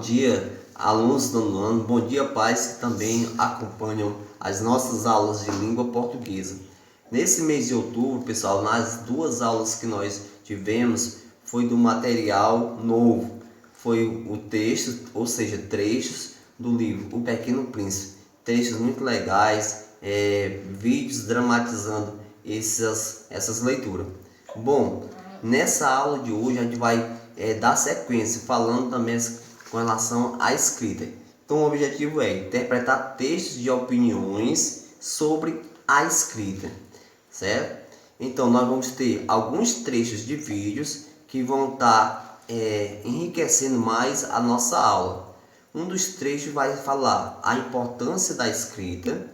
dia, alunos do nono ano, bom dia, pais que também acompanham as nossas aulas de língua portuguesa. Nesse mês de outubro, pessoal, nas duas aulas que nós tivemos, foi do material novo. Foi o texto, ou seja, trechos do livro O Pequeno Príncipe. Textos muito legais, vídeos dramatizando essas leituras. Bom, nessa aula de hoje a gente vai dar sequência, falando também com relação à escrita. Então o objetivo é interpretar textos de opiniões sobre a escrita, certo? Então nós vamos ter alguns trechos de vídeos que vão estar enriquecendo mais a nossa aula. Um dos trechos vai falar a importância da escrita.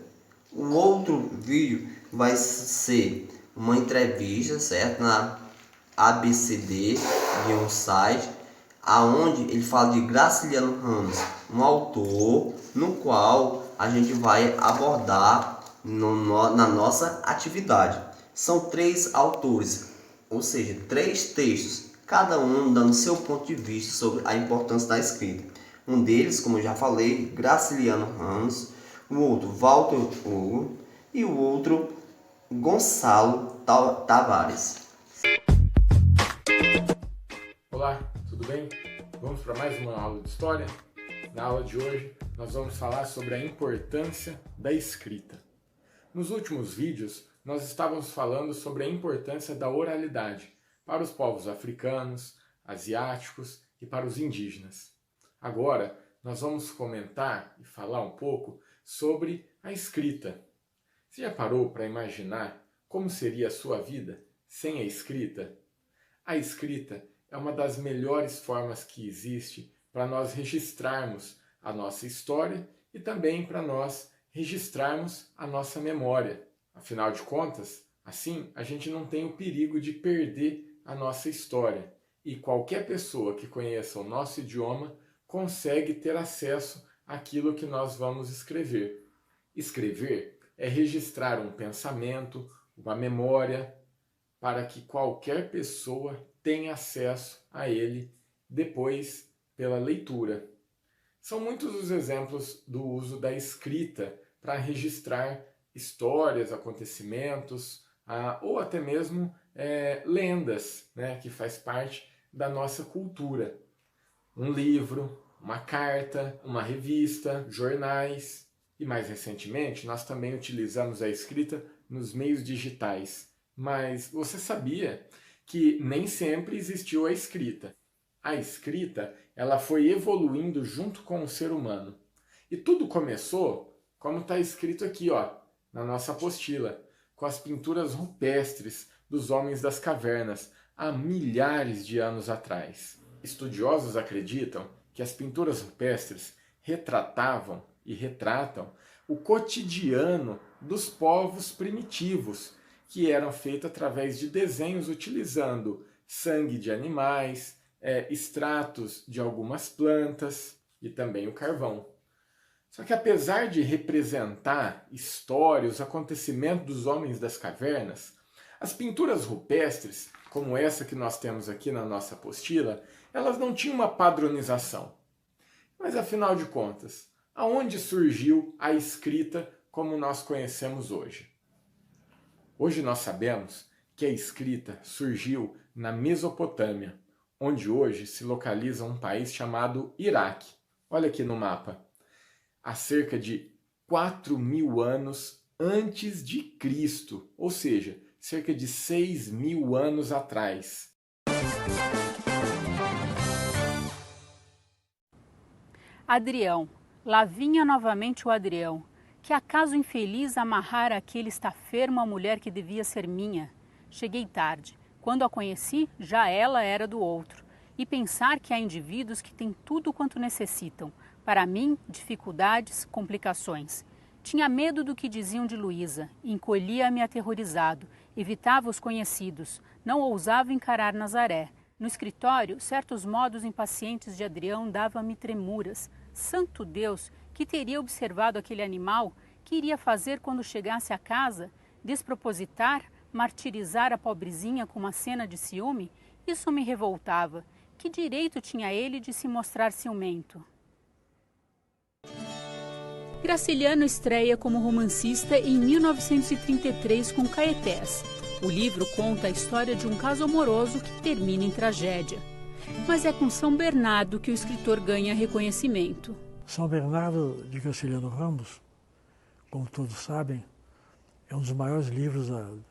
O outro vídeo vai ser uma entrevista, certo? Na ABCD de um site, aonde ele fala de Graciliano Ramos, um autor no qual a gente vai abordar na nossa atividade. São 3 autores, ou seja, 3 textos, cada um dando seu ponto de vista sobre a importância da escrita. Um deles, como eu já falei, Graciliano Ramos, o outro Walter Hugo e o outro Gonçalo Tavares. Olá, tudo bem? Vamos para mais uma aula de história? Na aula de hoje nós vamos falar sobre a importância da escrita. Nos últimos vídeos nós estávamos falando sobre a importância da oralidade para os povos africanos, asiáticos e para os indígenas. Agora nós vamos comentar e falar um pouco sobre a escrita. Você já parou para imaginar como seria a sua vida sem a escrita? A escrita é uma das melhores formas que existe para nós registrarmos a nossa história e também para nós registrarmos a nossa memória. Afinal de contas, assim a gente não tem o perigo de perder a nossa história e qualquer pessoa que conheça o nosso idioma consegue ter acesso àquilo que nós vamos escrever. Escrever é registrar um pensamento, uma memória, para que qualquer pessoa tenha acesso a ele depois pela leitura. São muitos os exemplos do uso da escrita para registrar histórias, acontecimentos, ou até mesmo lendas, né, que faz parte da nossa cultura. Um livro, uma carta, uma revista, jornais. E mais recentemente nós também utilizamos a escrita nos meios digitais. Mas você sabia que nem sempre existiu a escrita? A escrita ela foi evoluindo junto com o ser humano. E tudo começou, como está escrito aqui, ó, na nossa apostila, com as pinturas rupestres dos homens das cavernas, há milhares de anos atrás. Estudiosos acreditam que as pinturas rupestres retratavam e retratam o cotidiano dos povos primitivos, que eram feitos através de desenhos utilizando sangue de animais, extratos de algumas plantas e também o carvão. Só que apesar de representar histórias, os acontecimentos dos homens das cavernas, as pinturas rupestres, como essa que nós temos aqui na nossa apostila, elas não tinham uma padronização. Mas afinal de contas, aonde surgiu a escrita como nós conhecemos hoje? Hoje nós sabemos que a escrita surgiu na Mesopotâmia, onde hoje se localiza um país chamado Iraque. Olha aqui no mapa. Há cerca de 4.000 anos antes de Cristo, ou seja, cerca de 6.000 anos atrás. Adrião. Lá vinha novamente o Adrião. Que acaso infeliz amarrara aquele estafermo a mulher que devia ser minha. Cheguei tarde. Quando a conheci, já ela era do outro. E pensar que há indivíduos que têm tudo quanto necessitam. Para mim, dificuldades, complicações. Tinha medo do que diziam de Luísa, encolhia-me aterrorizado, evitava os conhecidos, não ousava encarar Nazaré. No escritório, certos modos impacientes de Adrião davam-me tremuras. Santo Deus, que teria observado aquele animal? Que iria fazer quando chegasse a casa? Despropositar? Martirizar a pobrezinha com uma cena de ciúme? Isso me revoltava. Que direito tinha ele de se mostrar ciumento? Graciliano estreia como romancista em 1933 com Caetés. O livro conta a história de um caso amoroso que termina em tragédia. Mas é com São Bernardo que o escritor ganha reconhecimento. São Bernardo de Graciliano Ramos, como todos sabem, é um dos maiores livros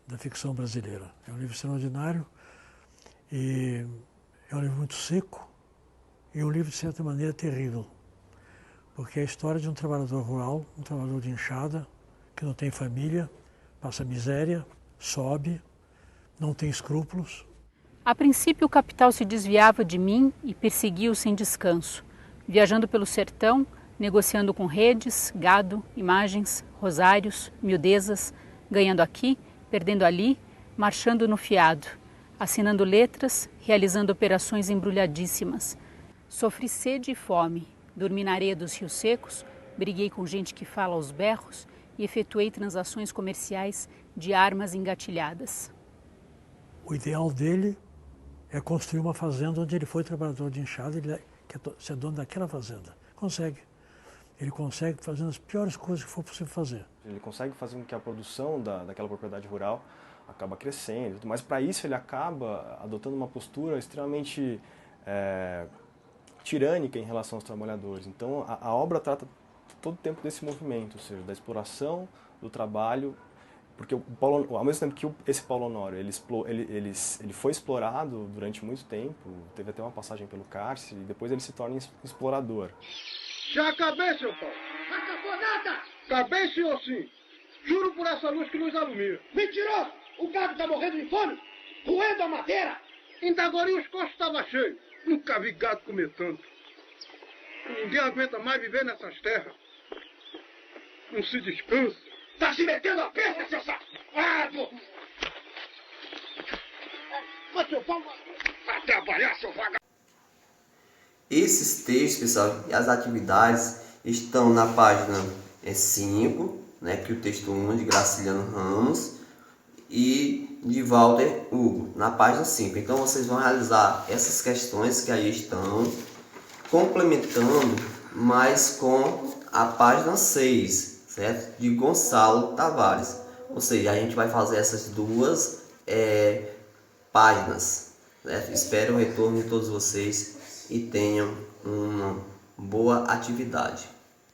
da ficção brasileira. É um livro extraordinário e é um livro muito seco e um livro, de certa maneira, terrível. Porque é a história de um trabalhador rural, um trabalhador de enxada, que não tem família, passa miséria, sobe, não tem escrúpulos. A princípio, o capital se desviava de mim e perseguia-o sem descanso, viajando pelo sertão, negociando com redes, gado, imagens, rosários, miudezas, ganhando aqui, perdendo ali, marchando no fiado, assinando letras, realizando operações embrulhadíssimas. Sofri sede e fome, dormi na areia dos rios secos, briguei com gente que fala aos berros e efetuei transações comerciais de armas engatilhadas. O ideal dele é construir uma fazenda onde ele foi trabalhador de enxada, ele quer ser dono daquela fazenda. Consegue. Ele consegue fazendo as piores coisas que for possível fazer. Ele consegue fazer com que a produção daquela propriedade rural acaba crescendo, mas para isso ele acaba adotando uma postura extremamente tirânica em relação aos trabalhadores. Então a obra trata todo o tempo desse movimento, ou seja, da exploração do trabalho, porque ao mesmo tempo que esse Paulo Honório ele foi explorado durante muito tempo, teve até uma passagem pelo cárcere, e depois ele se torna explorador. Já acabei, seu Paulo. Acabou nada! Acabei, senhor, sim. Juro por essa luz que nos alumia. Mentiroso! O gado está morrendo de fome, roendo a madeira. Ainda agora os costos estavam cheios. Nunca vi gado comer tanto. Ninguém aguenta mais viver nessas terras. Não se descansa. Tá se metendo a perna, seu safado! Mas, seu Paulo, vai trabalhar, seu vagabundo! Esses textos, pessoal, e as atividades estão na página 5, né, que é o texto 1 de Graciliano Ramos, e de Walter Hugo, na página 5. Então vocês vão realizar essas questões que aí estão, complementando mais com a página 6, certo? De Gonçalo Tavares. Ou seja, a gente vai fazer essas duas páginas, certo? Espero o retorno de todos vocês e tenham uma boa atividade.